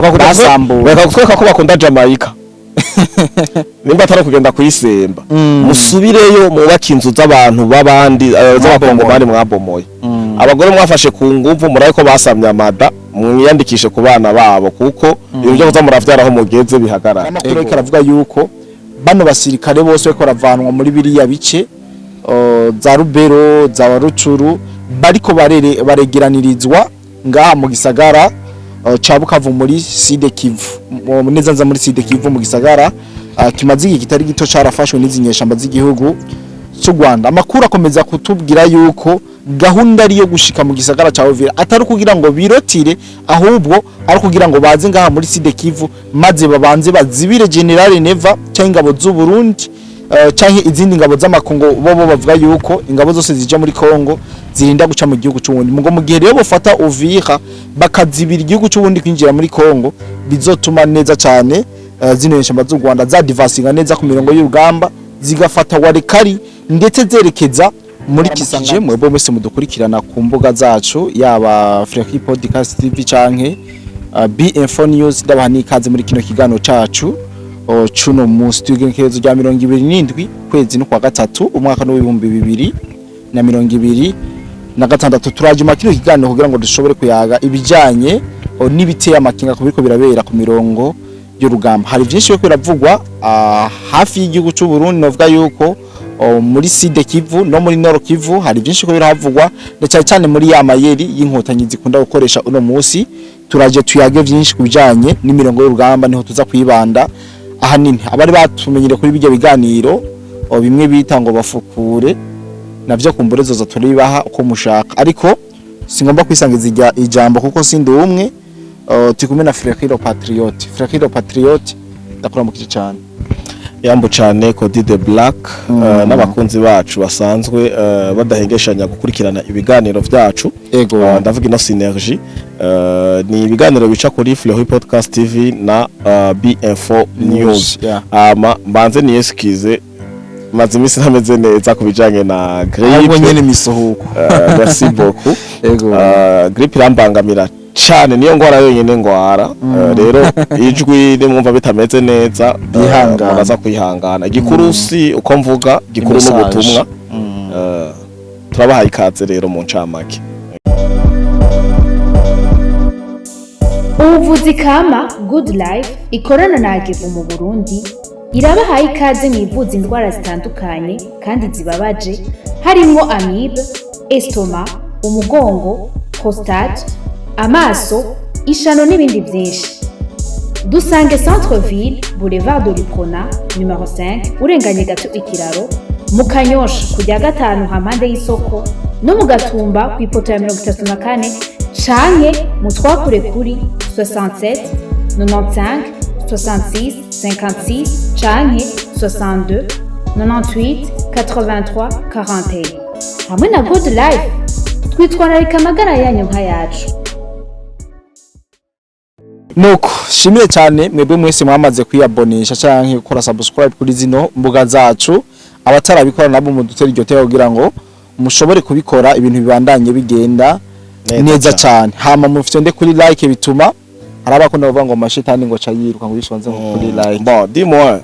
bakakutweka ko bakunda Jamaica nimba atari kugenda kuyisemba musubireyo mubaka inzu z'abantu babandi z'abakongomani mwabomoye abagore mwafashe ku nguvu muraye ko basamye amada mwiyandikishe ku bana babo kuko ibyo byo kuza muravyaraho mugeze bihagarara. Amakuru karavuga yuko bano basirikare bose bako ravanwa muri biriya bice za Rubero za Rucuru bariko baregeranirizwa ngaha mu gisagara ca Bukavu muri Sud Kivu neza nza muri Sud Kivu mu gisagara kimaze igihe kitari gito carafashwe n'izinyeshamba z'igihugu cy'u Rwanda. Amakuru akomeza kutubwira yuko gahunda ari yo gushika mu gisagara ca Uvira atari kugira ngo birotire ahubwo ari kugira ngo baze ngaha muri Sud Kivu maze babanze bazibire General Neva cyangwa ingabo z'u Burundi cyangwa izindi ngabo z'amakongo bo bavuga yuko ingabo zose zija muri Kongo zirinda guca mu gihugu cy'ubundi mu gihe rero bafata Uvira bakazibira igihugu cy'ubundi kwinjira muri Kongo bizotuma neza cyane zino nyeshamba z'u Rwanda za divasinga neza ku mirongo y'urugamba zigafata warekari ndetse zerekeza muri Kisangani. Mwebwe mwese mudukurikirana ku mbuga zacu yaba Free Podcast TV canke BF News ndabahani ikaze muri kino kigano cacu cuno munsi tugenekerezo rya 27 kwezi no kwa gatatu umwaka no 2026 turaje makino kigano kugira ngo dushobore kuyaga ibijanye n'ibiteye amakinga kubiko birabera ku mirongo y'urugamba. Hari byinshi byo biravugwa hafi y'igihugu cy'u Burundi novuga yuko muri Sud Kivu no muri Nord Kivu hari byinshi ko biravugwa ndetse cyane muri ya mayeri y'inkotanyi zikunda gukoresha uno munsi. Turaje tuyage byinshi kubijanye n'imirongo y'urugamba niho tuza kwibanda ahanini abari batumenyere kuri bijya biganiro bimwe bita ngo bafukure navyo kumburezo zo turibaha uko mushaka ariko singomba kwisangiza ijambo kuko sindi umwe tikume na Free Patriot ndakora mu kici cyane yambo cyane Cody the Black n'abakunzi bacu basanzwe badahengeshanya gukurikirana ibiganiro vyacu ndavuga ino synergy ni ibiganiro bica kuri Free Podcast TV na BF News mbanze ni eskize maze imisi ntameze neza kubijanye na grippe nyene misohuko merci beaucoup grippe irambangamira cyane niyo ngwara yonyine ngwara rero ijwi nimwumva bitameze neza muraza kwihangana igikurusi uko mvuga gikuru n'ubutumwa turabahaye ikaze rero mu ncamake. Ubuvuzi kama Good Life ikorana na Agevu mu Burundi irabahaye ikaze mu ivuza indwara zitandukanye kandi zibabaje harimo amibe, estoma, umugongo, prostate, amaso, ishano n'ibindi byinshi. Dusange Centre Ville, Boulevard de l'Iprona, numero 5, urenganye gato ikiraro, mu Kanyosha kujya gatanu hampande y'isoko, no mu Gatumba ku ipoto ya 34 canke mutwakure kuri 67 95 66 56 canke 62 98 83 41. Hamwe na Good Life twitwararika amagara yanyu nka yacu. Nuko shimire cyane mwebwe mwese mwamaze kwiyabonesha canke gukora subscribe kuri zino mbuga zacu abatarabikora nabo mudutera iryo tero kugira ngo mushobore kubikora ibintu bibandanye bigenda neza cyane. Hama mufite kuri like bituma harabakunda bavuga ngo mashitani ngo cayiruka ngo bishonze kuri like dis-moi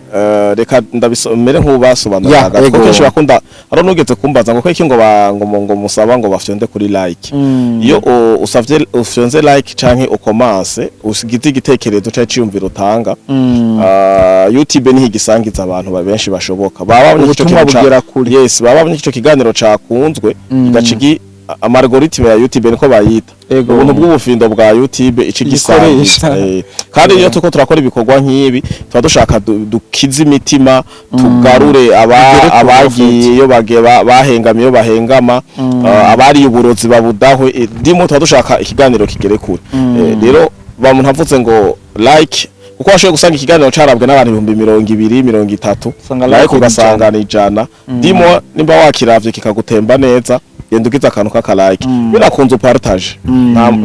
reka ndabisomere nk'ubasobanuraga kuko kenshi bakunda ari nugeze kumbaza ngo kweki ngo musaba ngo bafyonde kuri like iyo usavye ufyonze like canke ukomanse usigite igitekerezo cya ciyumvira utanga YouTube ni higisangiza abantu benshi bashoboka baba babonye ico kiganiro cakunzwe igacigi amalgoritme ya YouTube niko bayita ubuntu bw'ubufindo bwa YouTube ikigisangiza kandi iyo tuko turakora ibikorwa nk'ibi tuba dushaka dukiza imitima tugarure abagiye iyo bahengamiye bahengama abari uburozi babudahwe ndimo tuba dushaka ikiganiro kigere kure rero bamuntu havutse ngo like kuko washoye gusanga ikiganiro carabwe n'abantu 220 like ugasangana ijana ndimo nimba wakiravye kikagutemba neza yenda ugize akantu k'akalike birakunze partage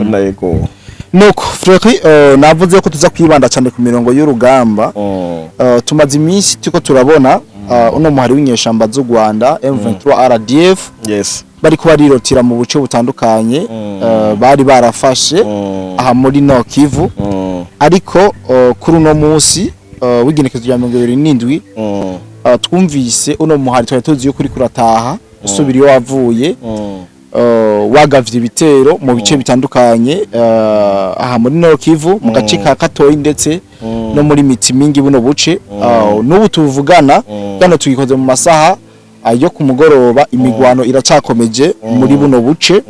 ntego nuko Freki navuze ko tuza kwibanda cyane ku mirongo y'urugamba tumaze iminsi tuko turabona uno muhari w'inyeshamba z'u Rwanda M23 RDF bariko barirotira mu buce butandukanye bari barafashe aha muri Nord Kivu ariko kuri uno munsi w'igenekezo rya 27 twumvise uno muhari twari tuzi yuko uri kurataha usubira iyo wavuye wagavye ibitero mu bice bitandukanye aha muri Nord Kivu mu gace ka Katoyi ndetse no muri Mitimingi buno buce n'ubu tuvugana bano tugikoze mu masaha yo ku mugoroba imigwano iracakomeje muri buno buce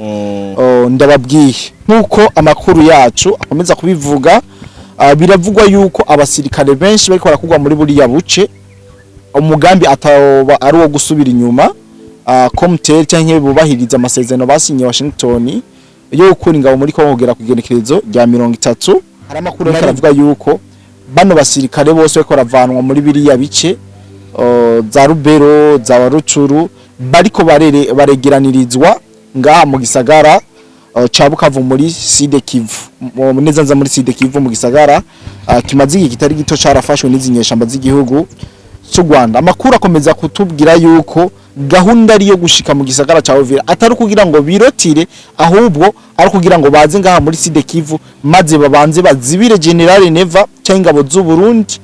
ndababwiye nkuko amakuru yacu akomeza kubivuga biravugwa yuko abasirikare benshi bariko barakugwa muri buriya buce umugambi ataba ari wo gusubira inyuma komite cyangwa bubahiriza amasezerano basinye Washington yo gukura ingabo muri Kongo kugera ku igenekerezo rya 30 hari amakuru aravuga yuko bano basirikare bose bariko baravanwa muri biriya bice za Rubero za Rucuru bariko baregeranirizwa ngaha mu gisagara ca Bukavu muri Sud Kivu neza nza muri Sud Kivu mu gisagara kimaze igihe kitari gito carafashwe n'izinyeshamba z'igihugu cy'u Rwanda. Amakuru akomeza kutubwira yuko gahunda ari yo gushika mu gisagara ca Uvira atari kugira ngo birotire ahubwo ari kugira ngo baze ngaha muri Sud Kivu maze babanze bazibire General Neva cyangwa ingabo z'u Burundi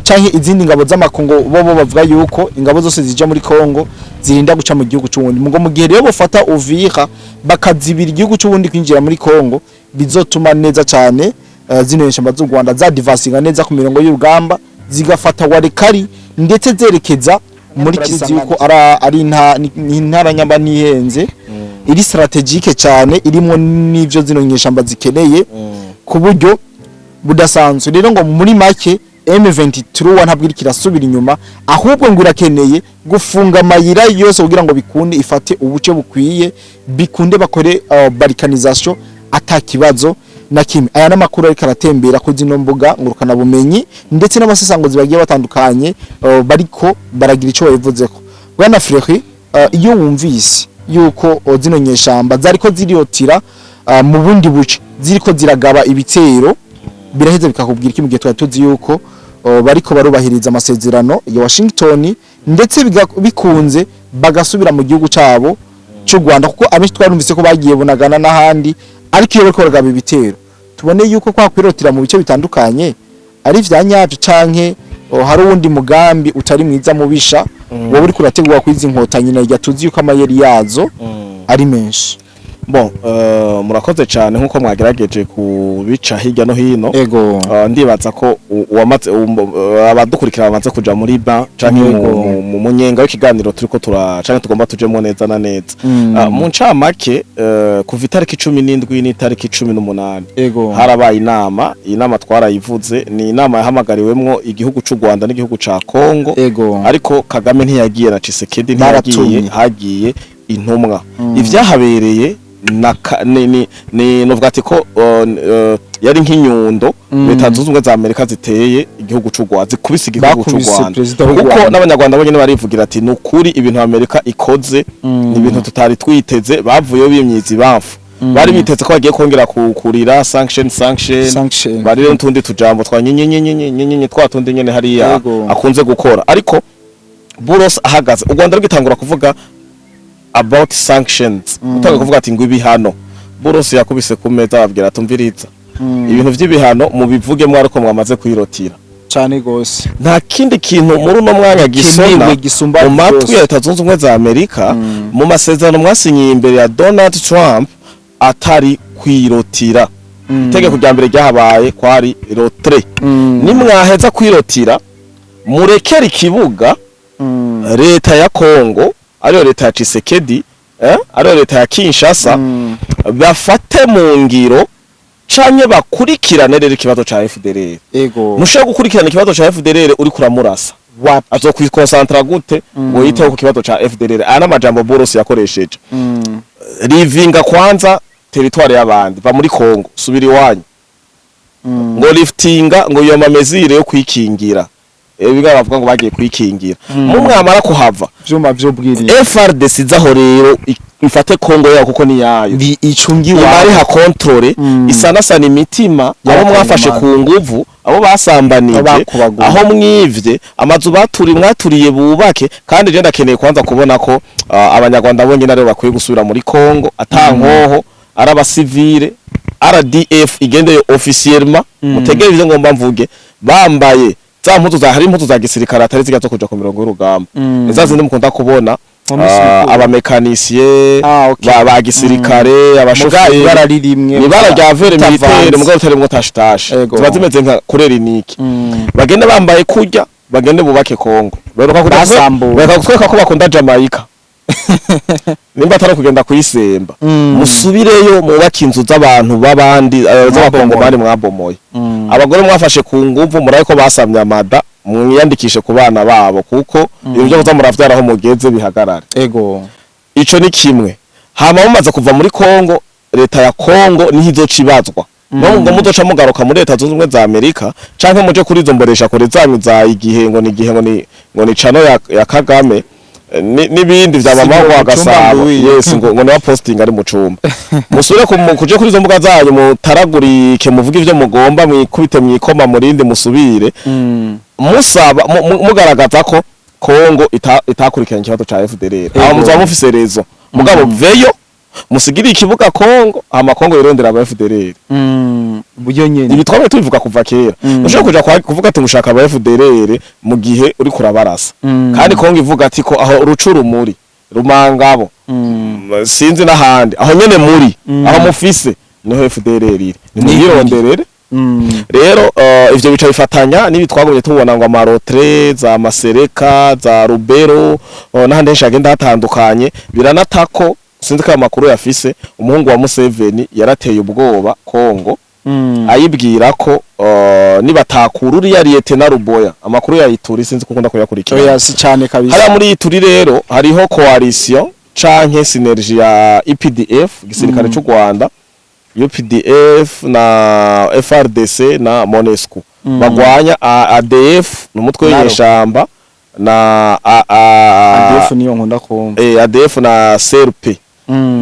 cyangwa izindi ngabo z'amakongo bo bavuga yuko ingabo zose zija muri Kongo zirinda guca mu gihugu cy'ubundi mu gihe rero bafata Uvira bakazibira igihugu cy'ubundi kwinjira muri Kongo bizotuma neza cyane zino nyeshamba z'u Rwanda za divasinga neza ku mirongo y'urugamba zigafata warekari ndetse zerekeza muri kizi yuko ari intara nyamba nihenze iri strategique cyane irimo n'ivyo zino nyeshamba zikeneye ku buryo budasanzwe rero ngo muri make M23 ntabwo kirasubira inyuma ahubwo ngo irakeneye gufunga amayira yose kugira ngo bikunde ifate ubuce bukwiye bikunde bakore balkanisation atakibazo na kimwe aya namakuru ariko aratembera ku zino mbuga ngurukana bumenyi ndetse n'amasesangozi bagiye batandukanye bariko baragira ico bivuzeko bwana Freki iyo wumvise yuko zino nyeshamba zariko ziriyotira mu bundi buce ziriko ziragaba ibitero biraheze bikakubwira iki mu gihe twatuzi yuko bariko barubahiriza amasezerano ya Washington ndetse bikunze bagasubira mu gihugu cabo cy'u Rwanda kuko abenshi twarumvise ko bagiye bunagana n'ahandi ariko iyo bariko baragaba ibitero tubone yuko kwa kwirotira mu bice bitandukanye ari vyanyavyo canke hari uwundi mugambi utari mwiza mubisha wowe uri kurategura kwiza inkotanyi na yatuzi yuko amayeri yazo ari menshi. Bon, murakoze cyane nkuko mwagerageje kubica hirya no hino. Ego. Ndibaza ko uwamaze abadukurikira bamaze kuja muri ba canke mu munyenga w'ikiganiro turiko canke tugomba tujemo neza na neza. Mu ncamake kuva itariki 17 n'itariki 18 harabaye inama twarayivuze ni inama yahamagariwemwo igihugu cy'u Rwanda n'igihugu ca Kongo. Ariko Kagame ntiyagiye na Tshisekedi ntiyagiye hagiye intumwa. Ivyahabereye ni novuga ati ko yari nk'inyundo leta zunze ubumwe za Amerika ziteye igihugu cy'u Rwanda zikubise igihugu cy'u Rwanda kuko n'abanyarwanda bonyene barivugira ati nukuri ibintu Amerika ikoze ni ibintu tutari twiteze bavuye bimyiza ibamfu bari biteze ko bagiye kongera kurira sanction bari rero ntundi tujambo twa nyenyenyenyenyenyenye twatundi nyene hariya akunze gukora ariko Buros ahagaze u Rwanda rugitangura kuvuga about sanctions utanga kuvuga ati ngo ibihano Buros yakubise ku meza ababwira tumviriza ibintu vy'ibihano mu bivuge mwariko mwamaze kwirotira cyane gose nta kindi kintu muri uno mwanya gisoma mu matwi ya Leta Zunze Ubumwe za Amerika mu masezerano mwasinyiye imbere ya Donald Trump atari kwirotira itegeko rya mbere ryahabaye kwari rotre nimwaheza kwirotira murekera ikibuga leta ya Kongo ariyo leta ya Tshisekedi ariyo leta ya Kinshasa bafate mu ngiro canke bakurikirane rero ikibazo ca FDLR mushaka gukurikirana ikibazo ca FDLR uri kuramurasa azokwikonsantra gute ngo yiteho ku kibazo ca FDLR ana majambo Buros yakoresheje livinga kwanza territoire y'abandi ba muri Kongo subira iwanyu ngo liftinga ngo yo mamezire yo kwikingira biga bavuga ngo bagiye kwikingira mu mwamara kuhava vyuma vyo bwiriye FRDC zaho rero ifate Kongo yaho kuko ni yayo icungiwa imari ha controle isanasana imitima abo mwafashe ku nguvu abo basambanije aho mwivye amazu mwaturiye bubake kandi je ndakeneye kwanza kubona ko abanyarwanda bonye nare bakwiye gusubira muri Kongo atankoho araba civile RDF igendeye officiellement mutegere ivyo ngomba mvuge bambaye za mpuzu za hari impuzu za gisirikare atari ziga zo kuja ku mirongo y'urugamba ezazindi mukunda kubona abamekanisye ba gisirikare abashoferi bararirimwe nibara rya vere militaire mugabo utarimo tashitashe ziba zimeze nka kureri niki bagende bambaye kurya bagende bubake Kongo beruka kutweka ko bakunda Jamaica nimba atari kugenda kuyisemba musubireyo mubaka inzu z'abantu babandi z'abakongo bari mwabomoye abagore mwafashe ku nguvu muraye ko basamya amada mwiyandikishe ku bana babo kuko ibyo byo muravyaraho mugeze bihagarare ico ni kimwe hama mumaze kuva muri Kongo leta ya Kongo niho izocibazwa no ngo muzoca mugaruka muri leta zunze ubumwe za Amerika canke muje kuri izo mboresha kore zanyu za igihe ngo ni chano ya Kagame nibindi vyabamagwa agasaba yes ngo no posting ari mu cumba musure kuje kuri izo mbuga zanyu mutaragurike muvuga ivyo mugomba mwikubite mwikoma murinde musubire musaba mugaragaza ko Kongo itakurikiranye ikibazo ca FDLR aho muzaba mufise rezo mugabo veyo musigiri ikibuga Kongo Kongo irondera aba FDLR buryo nyene ibi twaba tubivuga kuva kera ushaka kuja kuvuga ati mushaka aba FDLR mu gihe uri kurabarasa kandi Kongo ivuga ati ko aho urucuru muri Rumangabo sinzi n'ahandi aho nyene muri aho mufise niho FDLR iri ni yironderere rero ivyo bica bifatanya nibi twagumye tubona ngo amarotre za Masereka za Rubero n'ahandi henshi agenda hatandukanye biranatako sinzi ko amakuru yafise umuhungu wa Museveni yarateye ubwoba Kongo ayibwira ko nibatakura uri yariyete na Ruboya amakuru yayituri sinzi kukunda kuyakurikira yasi cyane kabisa hari muri ituri rero hariho coalition canke synergie ya EPDF gisirikare cy'u Rwanda UPDF na FRDC na MONUSCO bagwanya ADF n'umutwe w'ishamba na ADF niyo nkunda kumva ADF na CRP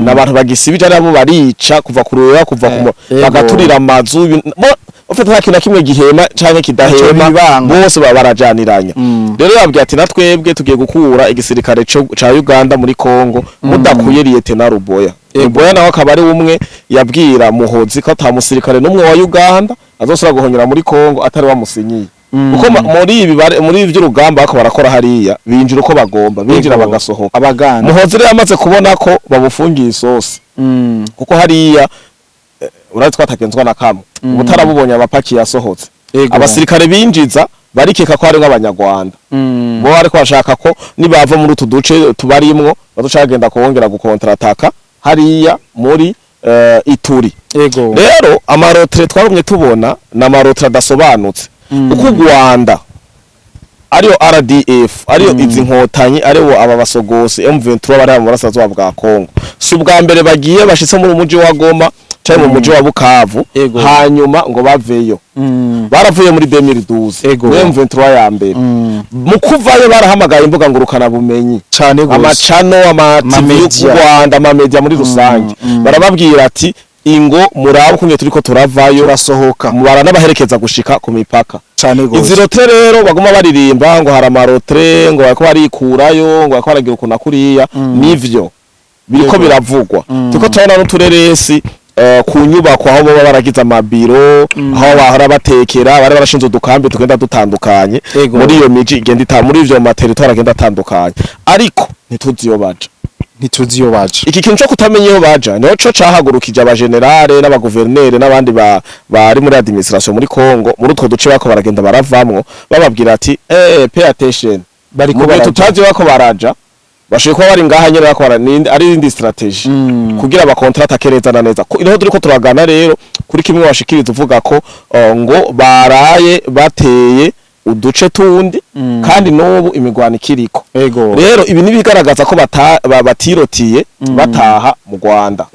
n'abantu bagisibije arabo barica kuva kurura kuva bagaturira amazu ufite nta kintu kimwe gihema canke kidahema bose barajaniranya rero yabwiye ati natwebwe tugiye gukura igisirikare ca Uganda muri Kongo mudakuye liyete na Ruboya Ruboya nawe akaba ari umwe yabwira Muhozi ko atamusirikare n'umwe wa Uganda azosura guhonyera muri Kongo atari wamusinyiye uko muri ibi by'urugamba bako barakora hariya binjira uko bagomba binjira bagasohoka abaganda Muhozi rero amaze kubona ko babufungiye isosi kuko hariya urazi twatagenzwa na kamwe ubutarabubonye abapaki yasohotse abasirikare binjiza barikeka ko ari nk'abanyarwanda bo ariko bashaka ko nibava muri utu duce tubarimwo bazoca kuwongera gukontrataka hariya muri Ituri rero amarotre twagumye tubona na marotre adasobanutse uko Rwanda ariyo RDF ariyo izi nkotanyi aribo aba basogose M23 bari mu burasirazuba bwa Kongo si ubwa mbere bagiye bashitse muri umuji wa Goma cyangwa mu muji wa Bukavu hanyuma ngo baveyo baravuye muri 2012 M23 ya mbere mu kuvayo barahamagaye imbuga ngurukana bumenyi cyane gose amacano ama-TV y'u Rwanda ama-media muri rusange barababwira ati ingo murabo kunye turiko turavayo turasohoka mubara n'abaherekeza gushika ku mipaka cyane gose izirotre rero baguma baririmba ngo hari amarotre ngo bako barikurayo ngo bako baragira ukuna kuriya nivyo biriko biravugwa tuko tubona n'utureresi ku nyubako aho baba baragize amabiro aho bahora batekera bari barashinze udukambi tugenda dutandukanye muri iyo miji igenda muri ivyo materitoire agenda atandukanye ariko ntituziyo baje iki kintu cyo kutamenya iyo baja niho cyo cahagurukije abagenerale n'abaguvernere n'abandi bari muri administration muri Kongo muri utwo duce bako baragenda baravamwo bababwira ati pay attention bari ko tutazi bako baraja bashoye ko bari ngaha nyene bako ari indi strategy kugira ba contract akereza neza iriho turiko turagana rero kuri kimwe washikiriza uvuga ko ngo baraye bateye uduce tundi kandi n'ubu imigwano ikiriko rero ibi nibigaragaza ko batirotiye bataha mu Rwanda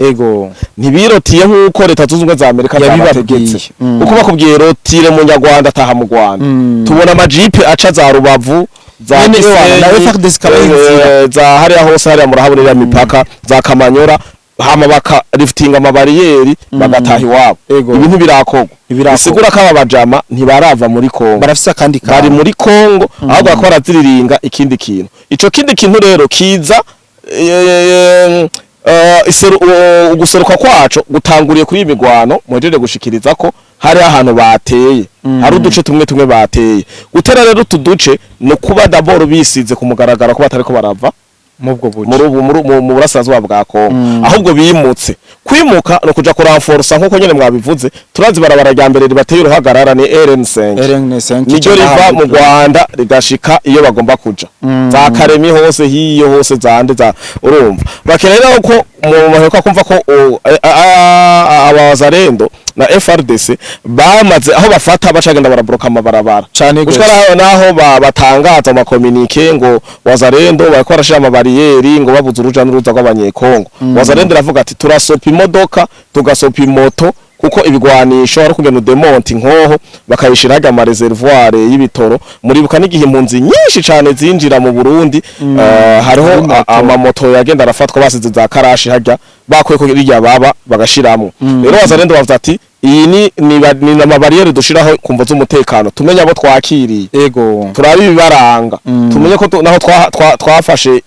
ntibirotiye nk'uko leta zunze ubumwe za Amerika yabibategetse uko bakubwiye rotire mu Nyarwanda ataha mu Rwanda tubona amajipe aca za Rubavu za za hariya hose hariya murahabonera imipaka za Kamanyora hama baka lifting amabariyeri bagataha iwabo ibintu birakorwa bisigura ko aba bajama ntibarava muri Kongo barafise akandi bari muri Kongo ahubwo bakora ziriringa ikindi kintu ico kindi kintu rero kiza uguseruka kwaco gutanguriye kuri imigwano muhejeje gushikiriza ko hari ahantu bateye hari uduce tumwe bateye gutera rero utuduce no kuba daboro bisize ku mugaragara ko batariko barava mu burasazwa bwa Kongo ahubwo bimutse kwimuka no kuja kuranforsa nkuko nyene mwabivuze turazi barabara rya mbere ribateye uruhagarara ni RN5 nico riva mu Rwanda rigashika iyo bagomba kuja za Karemi hose hiyo hose zande za urumva bakenera ko mu maheko kumva ko abazarendo na FRDC bamaze aho bafata bacagenda barabroka amabarabara cyane gushika naho batangaza amakomunike ngo wazarendo bakora shama bariyeri ngo babuze uruja n'uruza rw'abanyekongo wazarendo ravuga ati turasopa imodoka tugasopa imoto kuko ibigwanisho ari kugenda demonti nkoho bakabishira haga ama reservoir y'ibitoro muribuka n'igihe impunzi nyinshi cyane zinjira mu Burundi hariho amamoto yagenda arafatwa basize za karashi hajya bakwiye ko irya baba bagashiramo rero wazarendo bavuze ati iyi ni amabariyeri dushiraho kumva z'umutekano tumenya abo twakiriye turabi bibaranga tumenye ko naho twafashe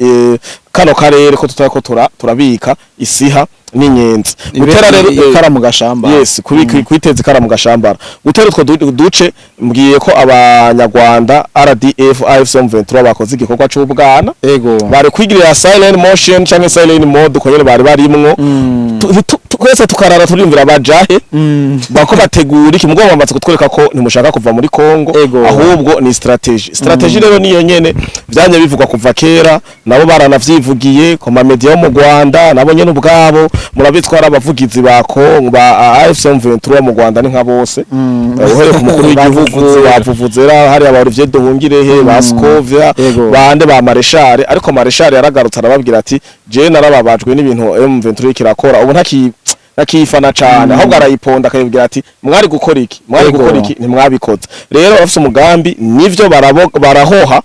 kano karere ko tutako turabika isiha n'inyenzi gutera rero ikara mu gashamba yes kwiteza ikara mu gashamba gutera utwo duce mbwiye ko abanyarwanda RDF AFC/M23 bakoze igikorwa cy'ubwana bari kwigirira silent motion cyangwa silent mode ko nyene bari barimwo twese tukarara turimvira bajahe bako bategura iki mugongo bamaze kutwereka ko ntimushaka kuva muri Kongo ahubwo ni strategy rero niyo nyene byanye bivugwa kuva kera nabo baranavyivugiye ko ma media yo mu Rwanda nabo nyene ubwabo murabitwara abavugizi ba Kongo ba AFC/M23 mu Rwanda ni nka bose uhere ku mukuru w'igihugu bavuvuzera hari aba Olivier Nduhungirehe baskovya bande ba Marechal ariko Marechal yaragarutse arababwira ati je narababajwe n'ibintu M23 kirakora ubu nakifana cyane ahubwo arayiponda akayibwira ati mwari gukora iki ntimwabikoze rero bafite umugambi nivyo barahoha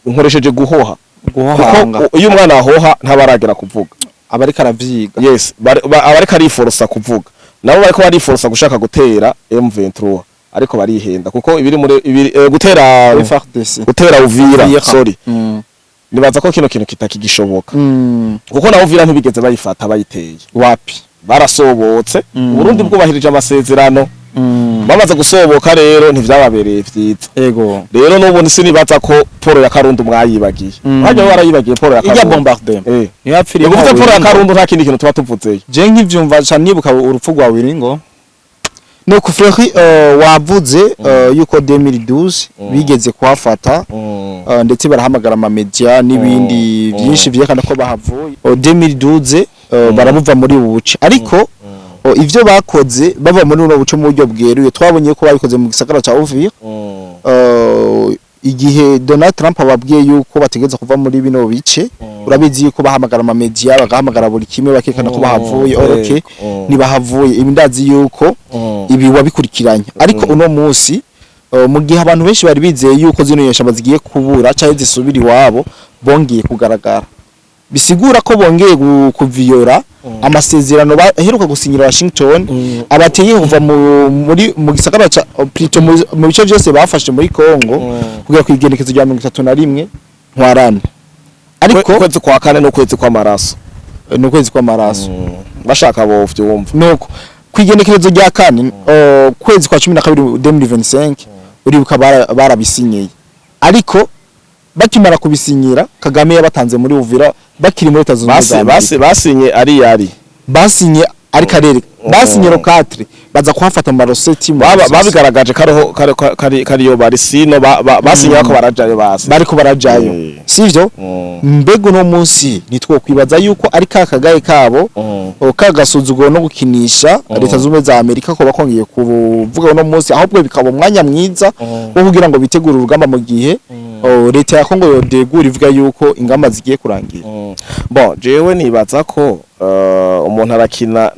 nkoresheje guhoha iyo umwana ahoha ntabaragera kuvuga abariko aravyiga yes abariko ariforosa kuvuga nabo bariko bariforosa gushaka gutera M23 ariko barihenda kuko ibiri muri gutera Uvira sorry nibaza ko kino kintu kitakigishoboka kuko naho Uvira ntibigeze bayifata bayiteye wapi barasobotse Burundi bwubahirije amasezerano bamaze gusoboka rero ntivyababereye vyiza rero n'ubu nisinibaza ko Poro ya Karundo mwayibagiye hajya warayibagiye Poro ya Karundo ijya bombardement ntiyapfiriye gufite Poro ya Karundo nta kindi kintu tuba tuvuzeye je nk'ivyumva cyane nibuka urupfu rwa Wiringo no kufrehi wavuze yuko 2012 bigeze kuhafata ndetse barahamagara ama media n'ibindi byinshi vyekana ko bahavuye 2012 baramuva muri ubuce ariko ivyo bakoze bava muri uno buce mu buryo bweruye twabonye ko babikoze mu gisagara ca Uvira igihe Donald Trump ababwiye yuko bategeza kuva muri bino bice urabizi yuko bahamagara ama media bagahamagara buri kimwe bakekana ko bahavuye okay nibahavuye ibindazi yuko ibi wabikurikiranye ariko uno munsi mu gihe abantu benshi bari bizeye yuko zino nyeshamba zigiye kubura cyangwa zisubira iwabo bongeye kugaragara bisigura ko bongeye kuviyora amasezerano baheruka gusinyira Washington abateye kuva mu gisagara ca Plito mu bice byose bafashe muri Kongo kugira kwigenekezo rya 31 ntwarane ariko kwezi kwa kane no kwezi kwa maraso bashaka bo vyumva nuko kwigenekezo rya kane kwezi kwa 12 2025 uribuka barabisinyeye ariko bakimara kubisinyira Kagame yabatanze muri Uvira bakiri muri Tanzania basinye basinye ari karere basinye rokatre baza kuhafata mu roseti babigaragaje kariyo bari sino basinye ko barajayo bariko barajayo sivyo mbego no munsi nitwo kwibaza yuko ari kakagaye kabo kagasuzuguro no gukinisha leta zumwe za Amerika ko bakongeye kuvuga no munsi ahubwo bikaba umwanya mwiza wo kugira ngo bitegure urugamba mu gihe leta ya Kongo yodegura ivuga yuko ingamba zigiye kurangira. Bon jewe nibaza ko umuntu arakina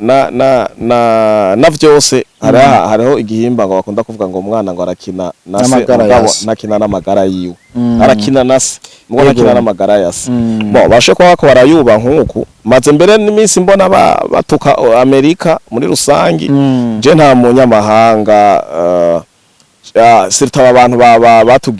na vyose hariho igihimba ngo bakunda kuvuga ngo umwana ngo arakina nase nakina n'amagara yiwe arakina nase ngo nakina n'amagara yase. Bon bashe ko bako barayuba nkuko maze mbere n'iminsi mbona batuka Amerika muri rusangi je nta munyamahanga sirta abantu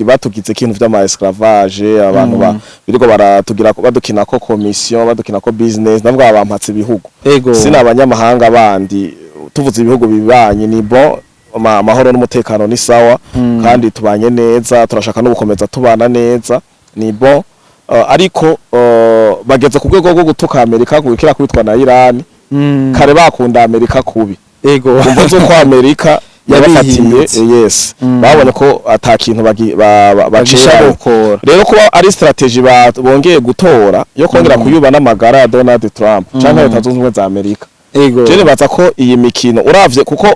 batugize ikintu vy'ama esclavage abantu biriko baratugira badukina ko commission badukina ko business nabwo abampatse ibihugu sina abanyamahanga bandi tuvuze ibihugu bibanye ni bon amahoro n'umutekano ni sawa kandi tubanye neza turashaka no gukomeza tubana neza ni bon ariko bageze ku rwego rwo gutuka Amerika kubikira kubitwa na Iran kare bakunda Amerika kubi umvuze ko Amerika yabafatiye yes babone ko atakintu bacisha gukora rero kuba ari strategy bongeye gutora yo kongera kuyuba n'amagara ya Donald Trump canke Leta Zunze Ubumwe za Amerika je baza ko iyi mikino uravye kuko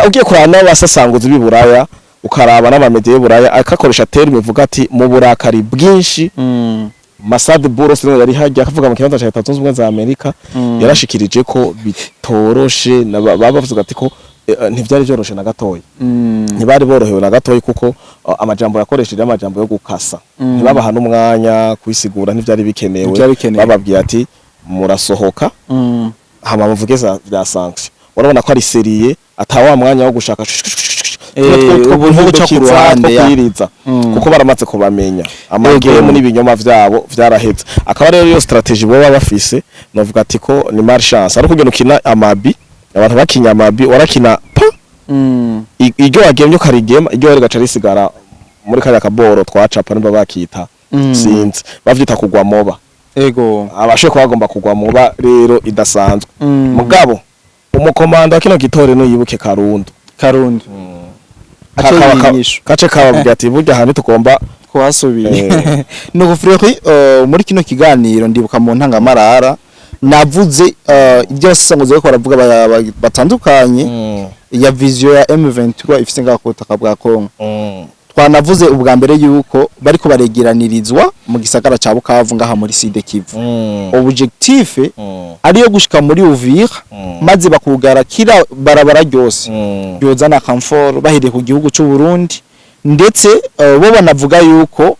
ugiye kurana n'abasasanguzi b'iburaya ukaraba n'amamedia y'Iburaya akakoresha terme ivuga ati mu burakari bwinshi Masad Buros yari hajya akavuga mu kibanza cya Leta Zunze Ubumwe za Amerika yarashikirije ko bitoroshe bavuga ati ko ntivyari byoroshe na gatoyi ntibari borohewe na gatoyi kuko amajambo yakoresheje amajambo yo gukasa ntibabaha n'umwanya kwisigura ntivyari bikenewe bababwiye ati murasohoka hama muvugeza bya sanction urabona ko ari seriye atawa mwanya wo gushaka ubu cyo kuruhande kwiriza kuko baramaze kubamenya amagemu n'ibinyoma vyabo vyarahetse akaba rero iyo strategy bo bafise novuga ati ko ni marchance ari kugena ukina amabi abantu bakinya amabi warakina iryo wagemye ukarigema iryo rigaca risigara muri kanya kaboro twacapa nimba bakita sinzi bavyita kugwa moba abashe ko bagomba kugwa moba rero idasanzwe mugabo umukomanda kino gitore no yibuke Karundo kace kababwira ati burya hano tugomba kuhasubira no gufreki muri kino kiganiro ndibuka mu ntangamarara navuze ibyo basanguze ko baravuga batandukanye ya vision ya M23 ifise ngakotaka bwa Kongo twanavuze ubwa mbere yuko bariko baregeranirizwa mu gisagara ca Bukavu ngaha muri Sud Kivu objectif ariyo gushika muri Uvira maze bakugara kira barabara ryose yozana comfort bahiriye ku gihugu cy'u Burundi ndetse bo banavuga yuko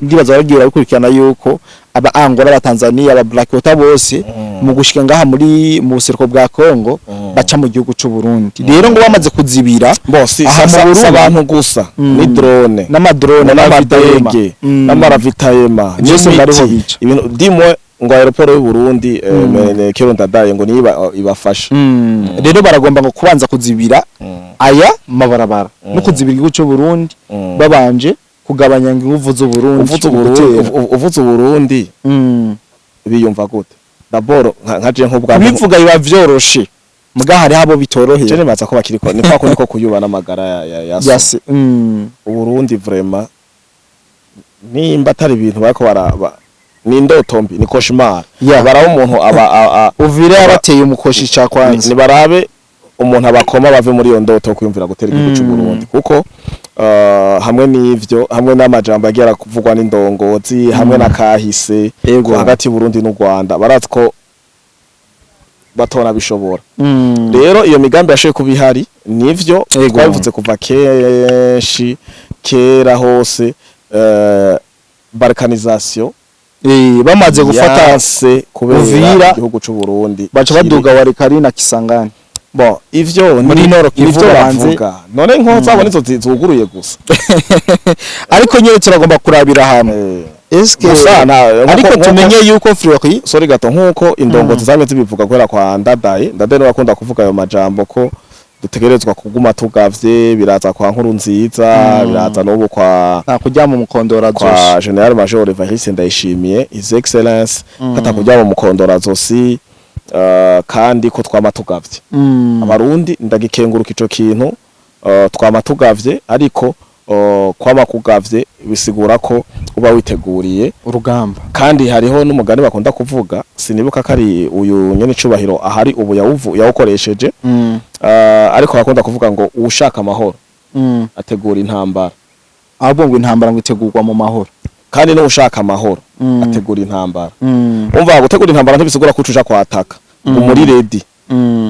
ndibaza bagira bikurikirana yuko aba Angola aba Tanzania aba Black Water bose mu gushika ngaha muri mu buseruko bwa Kongo baca mu gihugu cy'u Burundi rero ngo bamaze kuzibira aha mu abantu gusa ni drone n'amadrone n'amadege n'amaravitayema byose bariho bica ibintu dimwe ngo aeroport y'u Burundi Kironda daye ngo niba ibafasha rero baragomba ngo kubanza kuzibira aya mabarabara no kuzibira igihugu cy'u Burundi babanje kugabanya inguvu uvuze Burundi biyumva gute d'abord nkaje nk'ubwa bivuga biba vyoroshe muga hari habo bitoroheye je nebaza ko bakiriko ni kwako niko kuyuba n'amagara ya Burundi vraiment nimba atari ibintu bariko baraba ni indoto mbi ni cauchemar baraho umuntu Uvira yabateye umukoshi ca kwanza ni barabe umuntu abakoma bave muri iyo ndoto kwiyumvira gutera igihugu cy'u Burundi kuko hamwe n'ivyo hamwe n'amajambo agera kuvugwa n'indongozi hamwe na kahise hagati y'u Burundi n'u Rwanda barazi ko batona bishobora rero iyo migambi yashoye kubihari nivyo twavuze kuva kenshi kera hose balkanisation bamaze gufata kubera igihugu cy'u Burundi baca baduga warikari na Kisangani bon ivyo muri Nord Kivu banze none nko zabone izo zuguruye gusa ariko nyere turagomba kurabira hamwe eske ariko tumenye yuko Fryoki sorry gato nkuko indongozi zamwe zibivuga kwera kwa Ndadaye no bakunda kuvuga ayo majambo ko dutegerezwa kuguma tugavye biraza kwa nkuru nziza biraza n'ubu kwa kujya mu mukondora zose kwa General Major Evariste Ndayishimiye His Excellence kata kujya mu mukondora zose kandi ko twamatugavye abarundi ndagikenguruka ico kintu twamatugavye ariko kwamakugavye bisigura ko uba witeguriye urugamba kandi hariho n'umugani bakunda kuvuga sinibuka kari uyu nyene cubahiro ahari ubu yawukoresheje ariko bakunda kuvuga ngo ushaka amahoro ategura intambara ahubwo ngo intambara ngo itegurwa mu mahoro kandi no ushaka amahoro ategura intambara umva gutegura intambara ntibisigura ko uca kwataka muri ready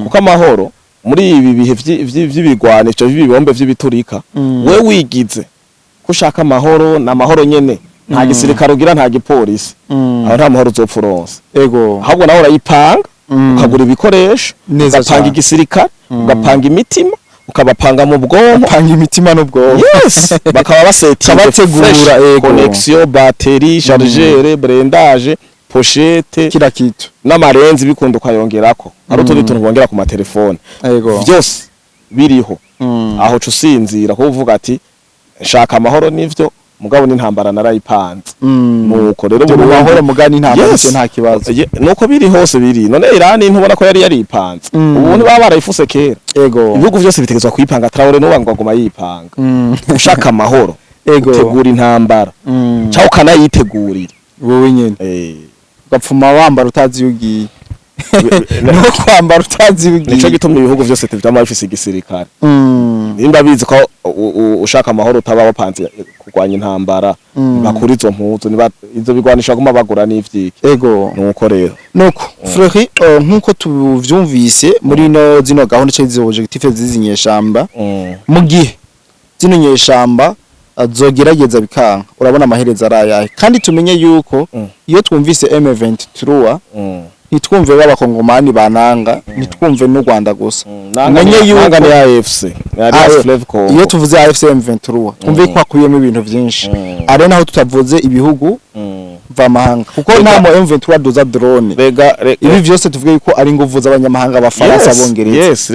kuko amahoro muri ibi bihe vy'ibigwanisho vy'ibibombe vy'ibiturika we wigize ko ushaka amahoro na mahoro nyene nta gisirikare ugira nta gipolisi aho nta mahoro uzopfuronsa ego ahubwo nawe urayipanga ukagura ibikoresho ugapanga igisirikare ugapanga imitima ukabapanga mu bwonko panga imitima n'ubwonko yes bakaba bategura connexion batterie chargeur blindage pochette kila kitu n'amarenzi bikunda ukayongerako ari utundi tuntu bongera ku matelefone byose biriho aho cusinzira ko uvuga ati shaka amahoro nivyo mugabo n'intambara narayipanze nuko rero mu mahoro mugani intambara cyo nta kibazo nuko biri hose biri none Irani ntubona ko yari yaripanze ubu baba barayifuse kera ibihugu byose bitegezwa kuyipanga Traore no bangwa yipanga ushaka amahoro utegura intambara cyangwa ukanayitegurira wowe nyene ugapfuma wambara utazi yugiye no kwambara utazi yugiye nico gituma ibihugu byose vyama bifise igisirikare nimba bizi ko ushaka amahoro utaba wapanze kurwanya intambara bakuri izo mpuzu niba izo bigwanisha kuma bagura n'ivyiki nuko rero nuko Frère nkuko tuvyumvise muri no zino gahunda cyo objectif zizinyeshamba mu gihe zino nyeshamba azogerageza bikanka urabona amaherezo arayahe kandi tumenye yuko iyo twumvise M23 nitwumve b'abakongomani bananga nitwumve n'u Rwanda gusa nanye yuko ni AFC iyo tuvuze AFC M23 twumve ko akuyemo ibintu byinshi are naho tutavuze ibihugu vamahanga kuko nta mo M23 doza drone ibi byose tuvuge yuko ari nguvu z'abanyamahanga bafaransa bongereza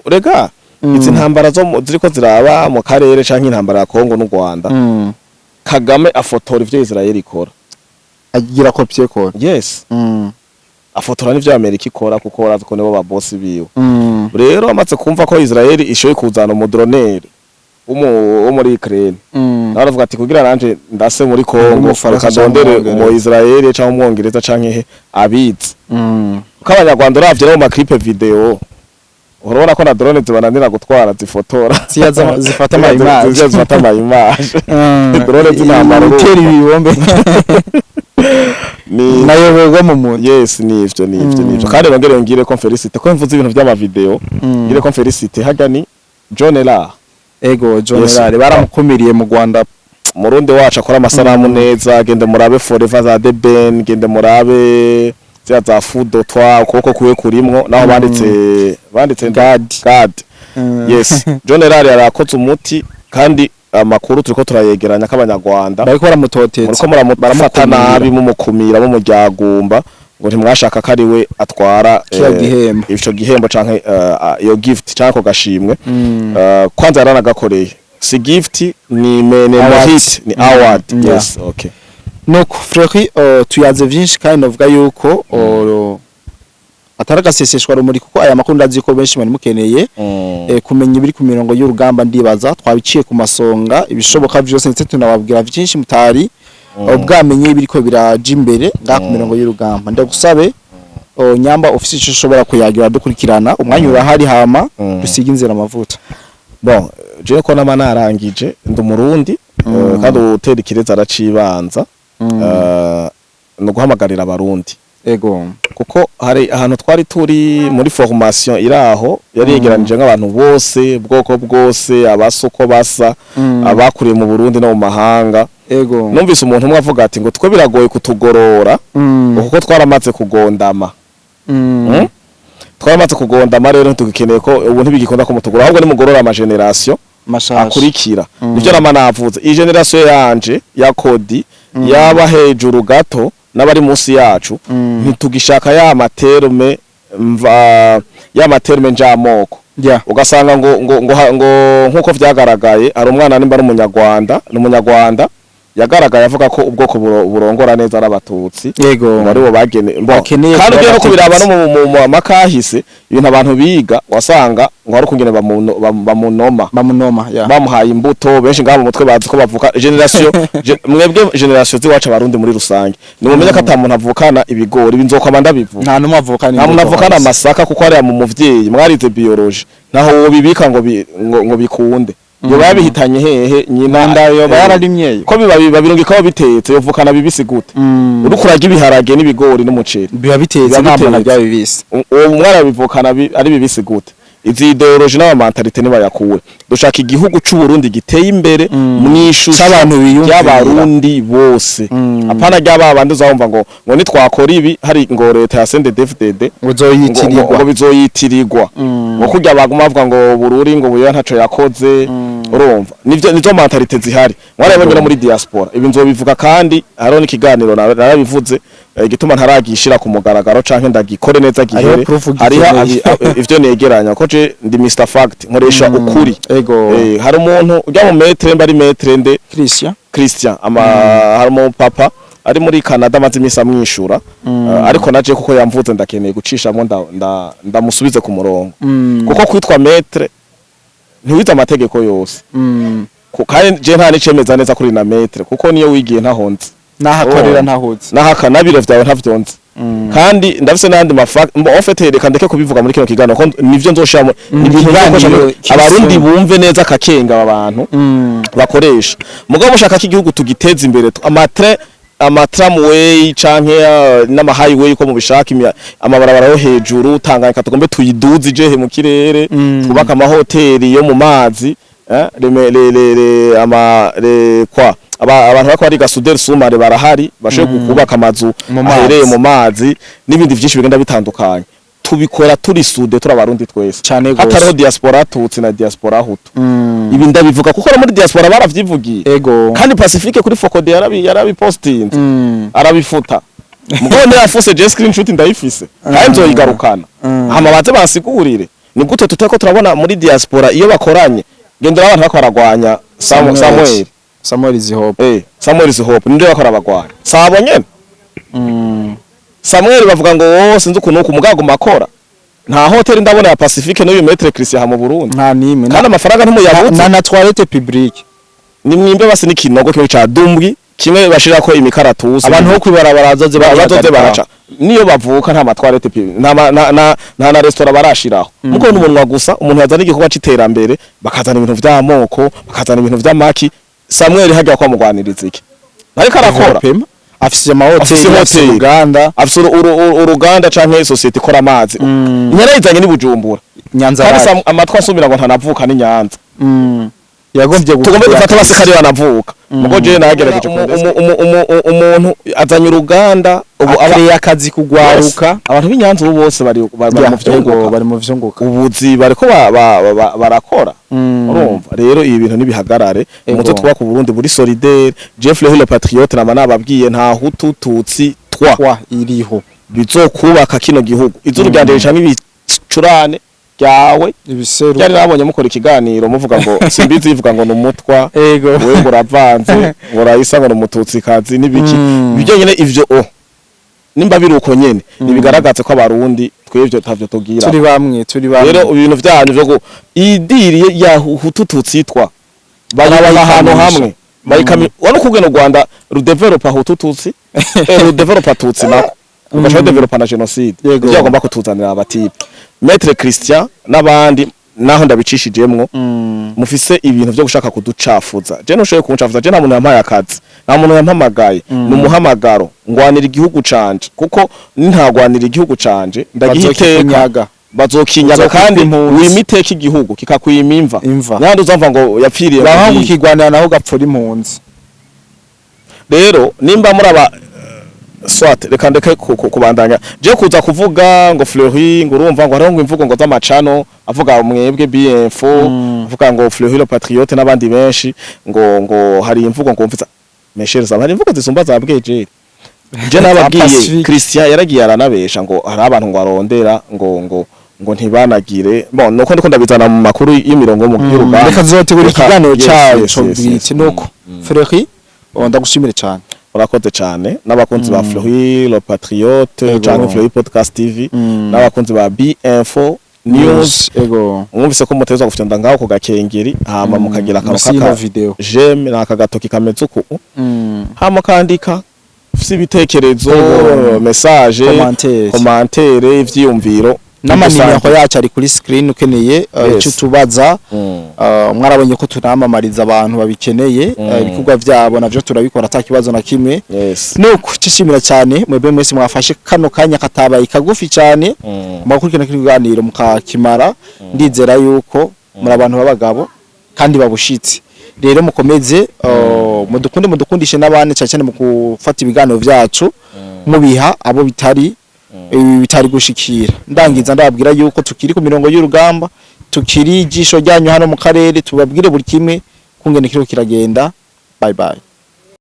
rega izi ntambara zo ziriko ziraba mu karere canke intambara ya Kongo n'u Rwanda Kagame afotora ivyo Israel ikora agira kopie ko afotora n'ivyo Amerika ikora kuko barazi ko nibo ba boss biwe rero amaze kumva ko Israel ishoye kuzana umudronere wo muri Ukraine naravuga ati kugira nanje ndase muri Kongo kadondere mu Israel canke umwongereza canke abizi ko abanyarwanda uravye no mu clip video urabona ko na drone zibananira gutwara zifotora zifata ama image drone zinamara uteri ibibombe ni nayoberwa mu muntu nivyo kandi bongere ngire conference ko mvuze ibintu by'ama video ngire conference hagani John Lar John Lar baramukumiriye mu Rwanda murundi wacu akora amasanamu neza gende murabe Forever za The Ben gende murabe za food twa ukoko kuwe kurimwo naho banditse God yes John Lar yarakoze umuti kandi amakuru turiko turayegeranya k'abanyarwanda bariko baramutoteza baramufata nabi mu mukumira mu mujyagumba ngo ntimwashaka ko ari we atwara ico gihembo canke iyo gift canke gashimwe kwanza yaranagakoreye si gift ni hit ni award yes okay nuko Frère tuyaze vyinshi kandi navuga yuko ataragaseseshwa rumuri kuko aya makuru ndazi ko benshi bari mukeneye kumenya ibiri ku mirongo y'urugamba ndibaza twabiciye ku masonga ibishoboka byose ndetse tunababwira byinshi mutari ubwamenye ibiri ko biraje imbere nga ku mirongo y'urugamba ndagusabe nyamba ofisi cyo ushobora kuyagira dukurikirana umwanya urahari hama dusiga inzira amavuta bon je ko nama narangije ndi umurundi kandi utera ikireza aracibanza no guhamagarira abarundi kuko hari ahantu twari turi muri formation iraho yari yegeranije nk'abantu bose bwoko bwose abasuko basa abakuriye mu Burundi no mu mahanga numvise umuntu umwe avuga ati ngo twe biragoye kutugorora kuko twaramaze kugondama twamaze kugondama rero tugikeneye ko ubu ntibigikunda ko mutugora ahubwo ni mugorora ama generation akurikira nivyo nama navuze iyi generation yanje ya Kodi yaba hejuru gato n'abari munsi yacu ntitugishaka ya materme njamoko ugasanga ngo nkuko vyagaragaye ari umwana nimba n'umunyarwanda yagaragaye avuga ko ubwoko burongora neza arabatutsi bari bo bagene kandi byo ko biraba no mu makahise ibintu abantu biga wasanga ngo ari kungene bamunoma bamuhaye imbuto benshi ngabo mutwe bazi ko bavuka generation mwebwe generation ziwacu abarundi muri rusange ni mumenye ko atamuntu avukana ibigori binzoka bandabivuga nta numwe avukana amasaka kuko ari mu muvyeyi mwarize biology naho wo bibika ngo bikunde yo babihitanye hehe nyina nda yo bararimye ko biba birungikaho bitetse yovukana bibisi gute uri kuraga ibiharage n'ibigori n'umuceri biba bitetse ntabwo nabya bibisi uwo mwana bivukana ari bibisi gute izi ideologie n'abamantalite nibayakuwe dushaka igihugu c'u Burundi giteye imbere mwishusho cy'abantu biyumvira y'abarundi bose apana ry'ababandi uzumva ngo nitwakora ibi hari ngo leta ya CNDD-FDD ngo bizoyitirirwa ngo kujya baguma bavuga ngo Bururi ngo buya ntaco yakoze urumva nizo mentalite zihari mwarabonye muri diaspora ibi nzobivuga kandi hariho n'ikiganiro narabivuze igituma ntaragishira ku mugaragaro canke ndagikore neza gihere hariho ivyo negeranya ko je ndi Mr Fact nkoresha ukuri hari umuntu ujya mu metre mbari metre nde Christian hari mu papa ari muri Canada maze imisa mwishura ariko naje kuko yamvuze ndakeneye gucishamwe ndamusubize ku murongo kuko kwitwa metre ntiwiza amategeko yose kandi je nta nicemeza neza kuri na metre kuko niyo wigiye ntahonze nahakorera ntahuze nahakanabiro vyawe ntavyonze kandi ndafise nandi ofete reka ndeke kubivuga muri kino kigano ko nivyo nzoshamo abarundi bumve neza kakenga abantu bakoresha mugabo mushaka kigihugu tugiteza imbere amatramway canke n'ama highway ko mubishaka amabarabara yo hejuru Tanganyika tugombe tuyiduze jehe mu kirere twubaka amahoteli yo mu mazi abantu bako ari gasuderi sumare barahari bashoboye kubaka amazu ahereye mu mazi n'ibindi byinshi bigenda bitandukanye tubikora turi sude turabarundi twese hatariho diaspora tutsi na diaspora hutu ibi ndabivuga kuko muri diaspora baravyivugiye kandi Pacifique kuri Focode yarabipostinze arabifuta mugone yafuse je screenshot ndayifise kandi nzoyigarukana hama baze basigurire ni gute tuteko turabona muri diaspora iyo bakoranye gendera abantu bako baragwanya Samuel Zihope ninde bakora abagwanya sabo nyene Samuel bavuga ngo sinzi ukuntu umugago makora nta hotel ndabona ya Pacifique no Metre Christian ha mu Burundi nta nimwe kandi amafaranga ntimuyabuze na toilette publique ni mwimbe basi n'ikinogo cyo ca dumbwi kimwe bashira ko imikaratusi abantu ho kwibarabara bazoze baraca niyo bavuka nta matwarete nta restaurant barashiraho muko n'umunwa gusa umuntu yazana igikorwa c'iterambere bakazana ibintu vy'amoko bakazana ibintu vy'amaki Samuel hajya kwa mugwaniriza iki ariko arakora afise amahoteli Uganda afise uruganda canke societe ikora amazi nyarayizanye ni Bujumbura Nyanza kandi amatwa asumira ngo ntanavuka ni Nyanza yagombye tugombe gufata basikari banavuka mugo je nagerageje umuntu azanye uruganda ubu abari akazi kugwaruka abantu b'Inyanza ubu bose bari mu vyunguka ubuzi bariko barakora urumva rero ibi bintu nibihagarare umuzo twa ku Burundi buri solidaire Jeff le patriote nababwiye nta hutu tutsi twa iriho bizokubaka kino gihugu izurugandere cyane ibicurane byawe ibiseru cyane nabonye mukora ikiganiro muvuga ngo simbizi ivuga ngo numutwa wewe uravanze urayisa ngo numututsi kazi nibiki ibyo nyene ivyo nimba biruko nyene nibigaragaze ko abarundi twevyo tavyo tugira turi bamwe rero ibintu vyanyu vyo idiriye ya hutututsi baraba ahantu hamwe bayikami wano kugena Rwanda rudevelopa hutututsi rudevelopa tutsi nako ugasha developa na genocide ibyo agomba kutuzanira abatipe Maître Christian n'abandi naho ndabicishijemwo mufise ibintu byo gushaka kuducafuza je noshoye kuncafuza je nta muntu yampaye akazi nta muntu yampamagaye numuhamagaro ngwanira igihugu canje kuko ntagwanira igihugu canje ndagihiteka bazokinyaga kandi wimiteka igihugu kikakwima imva nyandi uzamva ngo yapfiriye bahangu kigwanira naho gapfura impunzi rero nimba muri aba swat reka ndeke kubandanya je kuza kuvuga ngo Fleury ngo urumva ngo hariho imvugo ngo z'amacano avuga mwebwe BF avuga ngo Fleury le patriote n'abandi benshi ngo hari imvugo ngo mvuza mesheres hari imvugo zisumba zabweje je nababwiye Christian yaragiye aranabesha ngo hari abantu ngo arondera ngo ntibanagire bon nuko ndiko ndabizana mu makuru y'imirongo mu y'uruganda reka zotegura ikiganiro cyacu biti nuko Fleury ndagushimire cyane urakoze cyane n'abakunzi ba Fleury le patriote cyangwa Fleury podcast TV n'abakunzi ba B-Info News mwumvise ko muteza gufitanda ngaho ku gakengeri hama mukagira akantu video j'aime nakagatoki kameze uku hama kandika ufite ibitekerezo message commentaire ivyiyumviro n'amanimero yacu ari kuri screen ukeneye icyo tubaza mwarabonye ko tunamamariza abantu babikeneye ibikorwa byabo navyo turabikora atakibazo na kimwe nuko cishimira cyane mwebwe mwese mwafashe kano kanya katabaye kagufi cyane mukurikirana kiganiro mukakimara ndizera yuko muri abantu babagabo kandi babushitse rero mukomeze mudukundishe n'abandi cyane mu gufata ibiganiro byacu mubiha abo bitari gushikira ndangiza ndababwira yuko tukiri ku mirongo y'urugamba tukiri ijisho ryanyu hano mu karere tubabwire buri kimwe kungene kiragenda bye bye.